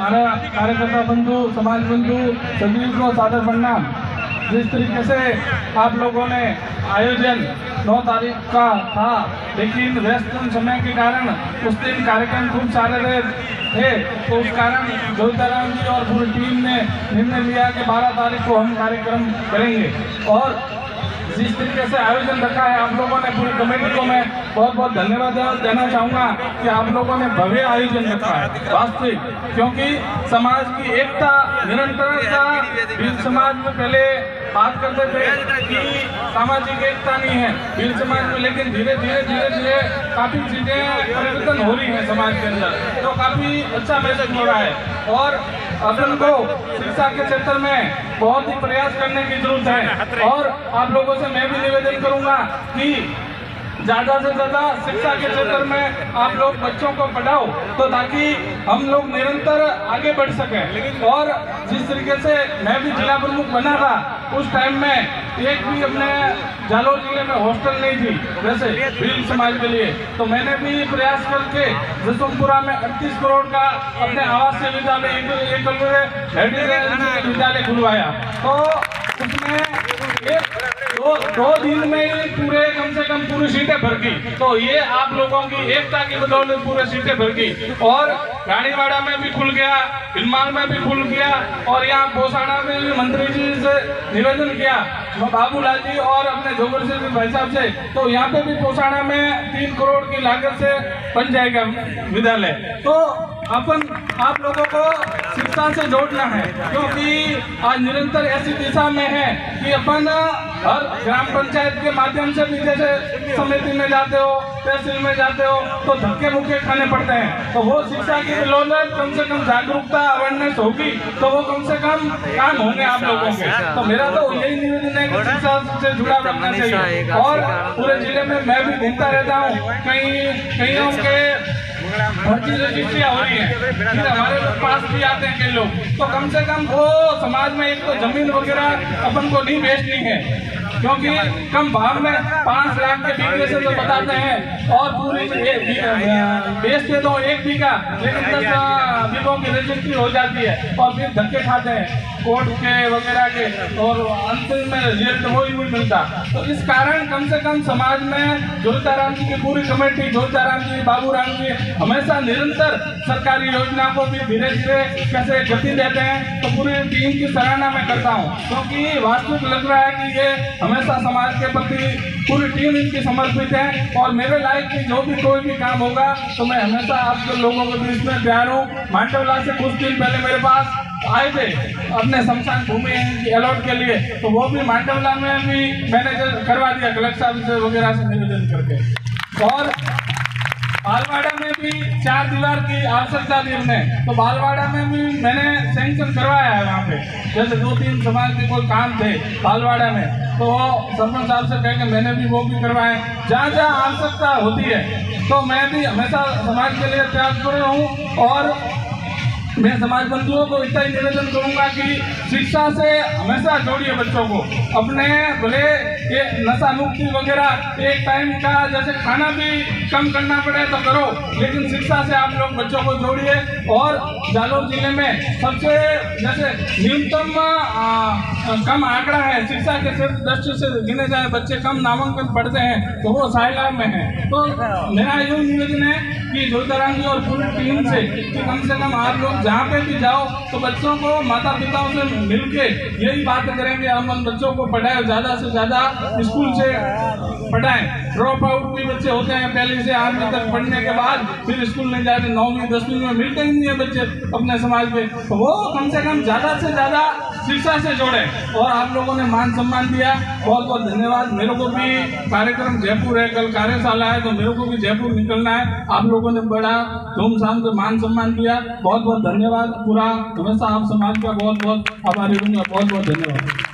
हमारा कार्यकर्ता बंधु, समाज बंधु सभी को सादर प्रणाम। जिस तरीके से आप लोगों ने आयोजन 9 तारीख का था, लेकिन व्यस्त समय के कारण उस दिन कार्यक्रम खूब सारे थे, तो उस कारण जोगिताराम जी और पूरी टीम ने निर्णय लिया कि 12 तारीख को हम कार्यक्रम करेंगे। और जिस तरीके से आयोजन रखा है आप लोगों ने, पूरी कमेटी को मैं बहुत बहुत धन्यवाद देना चाहूँगा कि आप लोगों ने भव्य आयोजन रखा है वास्तविक, क्योंकि समाज की एकता निरंतरता, भील समाज में पहले बात करते थे कि सामाजिक एकता नहीं है भील समाज में, लेकिन धीरे धीरे काफ़ी चीज़ें परिवर्तन हो रही हैं समाज के अंदर, तो काफ़ी अच्छा महसूस हो रहा है। और अपन को शिक्षा के क्षेत्र में बहुत ही प्रयास करने की जरूरत है। और आप लोगों से मैं भी निवेदन करूंगा कि ज़्यादा से ज़्यादा शिक्षा के क्षेत्र में आप लोग बच्चों को पढ़ाओ, तो ताकि हम लोग निरंतर आगे बढ़ सकें। और जिस तरीके से मैं भी जिला प्रमुख बना था, उस टाइम में एक भी अपने जालौर जिले में हॉस्टल नहीं थी जैसे भील समाज के लिए, तो मैंने भी प्रयास करके जसवंतपुरा में 38 करोड़ का अपने आवासीय विद्यालय विद्यालय खुलवाया। तो उसमें दो दिन में ही पूरे कम से कम पूरी सीटें भर गई। तो ये आप लोगों की एकता की बदौलत पूरे सीटें भर गई। और रानीवाड़ा में भी खुल गया, फिलमाल में भी खुल गया, और यहाँ पोसाड़ा में भी मंत्री जी से निवेदन किया, बाबूलाल जी और अपने जोगर से भाई साहब से, तो यहाँ पे भी पोसाड़ा में 3 करोड़ की लागत से बन जाएगा विद्यालय। तो अपन आप लोगों को शिक्षा से जोड़ना है, क्योंकि आज निरंतर ऐसी दिशा में है कि अपन हर ग्राम पंचायत के माध्यम से भी, जैसे समिति में जाते हो, तहसील में जाते हो, तो धक्के मुक्के खाने पड़ते हैं। तो वो शिक्षा की बदौलत कम से कम जागरूकता अवेयरनेस होगी, तो वो कम से कम काम होंगे आप लोगों के। तो मेरा तो यही निवेदन है कि शिक्षा से जुड़ा रखना चाहिए। और पूरे जिले में मैं भी घूमता रहता हूँ, कईयों के भर्ती रजिस्ट्रियाँ हो रही है, हमारे पास भी आते हैं कई लोग, तो कम से कम वो समाज में एक तो जमीन वगैरह अपन को नहीं बेचनी है, क्योंकि कम भाव में 5 लाख के बिकने से तो बताते हैं, और पूरी बेचते तो 1 बीघा, लेकिन 10 बीघों की रजिस्ट्री हो जाती है, और फिर धक्के खाते हैं कोर्ट के वगैरह के, और अंतिम में रिजल्ट वो ही नहीं मिलता। तो इस कारण कम से कम समाज में जोगिताराम जी की पूरी कमेटी, जोगिताराम जी, बाबूराम जी हमेशा निरंतर सरकारी योजना को भी धीरे धीरे कैसे गति देते हैं, तो पूरी टीम की सराहना मैं करता हूँ, क्योंकि वास्तविक लग रहा है कि ये हमेशा समाज के प्रति पूरी टीम इनकी समर्पित है। और मेरे लायक की जो भी कोई भी काम होगा, तो मैं हमेशा आप लोगों के बीच में तैयार हूँ। मांडवला से कुछ दिन पहले मेरे पास आए थे अपने शमशान भूमि अलॉट के लिए, तो वो भी मांडवला में भी मैंने करवा दिया कलेक्टर साहब से वगैरह से निवेदन करके। और बालवाड़ा में भी 4 दीवार की आवश्यकता थी हमने, तो बालवाड़ा में भी मैंने सैंक्शन करवाया है। वहाँ पे जैसे 2-3 समाज के कोई काम थे बालवाड़ा में, तो सरपंच साहब से कह के मैंने भी वो भी करवाए। जहाँ जहाँ आवश्यकता होती है, तो मैं भी हमेशा समाज के लिए प्रयास कर रहा हूँ। और मैं समाज बंधुओं को इतना ही निवेदन करूंगा कि शिक्षा से हमेशा जोड़िए बच्चों को अपने, भले ये नशा मुक्ति वगैरह एक टाइम का जैसे खाना भी कम करना पड़े तो करो, लेकिन शिक्षा से आप लोग बच्चों को जोड़िए। और जालौर जिले में सबसे जैसे न्यूनतम कम आंकड़ा है शिक्षा के दृष्टि से गिने जाए बच्चे कम नामांकन पढ़ते हैं, तो वो साहिलाब में है। तो मेरा यही निवेदन है कि जोगिताराम जी और पूरी टीम से कि कम से कम आप लोग जहाँ पे भी जाओ, तो बच्चों को माता पिताओं से मिलके यही बात करेंगे, हम बच्चों को पढ़ाएं, ज़्यादा से ज़्यादा स्कूल से पढ़ाएं। ड्रॉप आउट भी बच्चे होते हैं, पहले से 8वीं तक पढ़ने के बाद फिर स्कूल नहीं जाते, 9वीं 10वीं में मिलते ही नहीं है बच्चे अपने समाज में, तो वो कम से कम ज़्यादा से ज़्यादा शिक्षा से जोड़े। और आप लोगों ने मान सम्मान दिया, बहुत बहुत धन्यवाद। मेरे को भी कार्यक्रम जयपुर है, कल कार्यशाला है, तो मेरे को भी जयपुर निकलना है। आप लोगों ने बड़ा धूमधाम से मान सम्मान दिया, बहुत बहुत धन्यवाद। पूरा हमेशा आप समाज का बहुत बहुत आभारी हूँ, बहुत बहुत धन्यवाद।